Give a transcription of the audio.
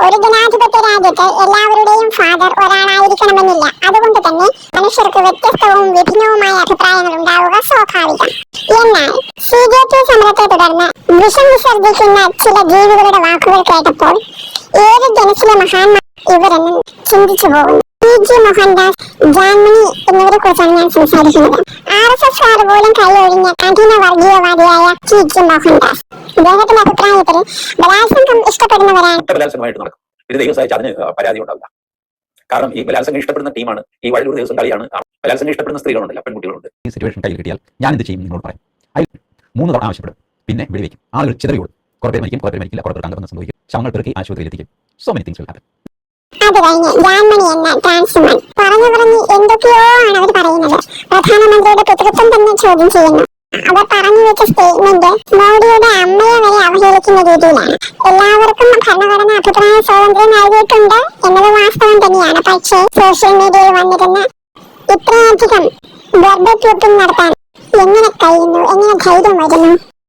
ഒരു ജനാധിപത്യ രാജ്യത്ത് എല്ലാവരുടെയും ഫാദർ ഒരാളായിരിക്കണമെന്നില്ല. അതുകൊണ്ട് തന്നെ മനുഷ്യർക്ക് വ്യത്യസ്തവും വിഭിന്നവുമായ അഭിപ്രായങ്ങൾ ഉണ്ടാവുക സ്വാഭാവികം. എന്നാൽ CJP സമരത്തെ തുടർന്ന് വിഷം വിസർജിക്കുന്ന ചില ജീവികളുടെ വാക്കുകൾ കേട്ടപ്പോൾ ഏത് ജനസിലെ മഹാന്മാർ ഇവരെന്ന് ചിന്തിച്ചു പോകുന്നു. PG മോഹൻദാസ്, ജാൻമണി എന്നിവരെ കുറിച്ചാണ് ഞാൻ സംസാരിക്കുന്നത്. RSSകാർ പോലും കൈയൊഴിഞ്ഞ കഠിന വർഗീയവാദിയായ PG മോഹൻദാസ്. ഇദ്ദേഹത്തിന്റെ അഭിപ്രായത്തിൽ ബലാത്സംഗം ഇഷ്ടപ്പെടുന്നവരാണ്. പരാതി ഉണ്ടാവില്ല. കാരണം ഈ ബലാത്സംഗം ഇഷ്ടപ്പെടുന്ന ടീമാണ് ഈ വഴിലൂടെ ദിവസം കളിയാണ്. ബലാത്സംഗം ഇഷ്ടപ്പെടുന്ന സ്ത്രീകളുണ്ടല്ല, പെൺകുട്ടികളുണ്ട്. ഈ സിറ്റുവേഷൻ കയ്യിൽ കിട്ടിയാൽ ഞാൻ എന്ത് ചെയ്യും നിങ്ങളോട് പറയാം. അതിൽ 3 തവണ ആവശ്യപ്പെടും, പിന്നെ വെടിവെക്കും. ആളുകൾ ചിതറിയോടും. കുറെ പേര് മരിക്കും, കുറെ പേര് മരിക്കില്ല, കുറെ പേർക്ക് അംഗബന്ധം സംഭവിക്കും, ശവങ്ങൾ പെറുക്കി ആശുപത്രിയിൽ എത്തിക്കും. So many things will happen. അത് കഴിഞ്ഞ് ജാൻമണി എന്ന ട്രാൻസ്വുമൻ പറഞ്ഞു എന്തൊക്കെയോ ആണ് അവർ പറയുന്നത്. പ്രധാനമന്ത്രിയുടെ പിതൃത്വം തന്നെ ചോദ്യം ചെയ്യുന്നു. അവർ പറഞ്ഞു വെച്ച സ്റ്റേറ്റ്മെന്റ് മോഡിയുടെ അമ്മയെ വരെ അവഹേളിക്കുന്ന രീതിയിലാണ്. എല്ലാവർക്കും ഭരണഘടന അഭിപ്രായ സ്വാതന്ത്ര്യം നൽകിയിട്ടുണ്ട് എന്നത് വാസ്തവം തന്നെയാണ്. പക്ഷേ സോഷ്യൽ മീഡിയയിൽ വന്നിരുന്ന ഇത്രയധികം വെർബൽ ട്യൂട്ടിംഗ് നടത്താൻ എങ്ങനെ കഴിയുന്നു, എങ്ങനെ ധൈര്യം വരുന്നു?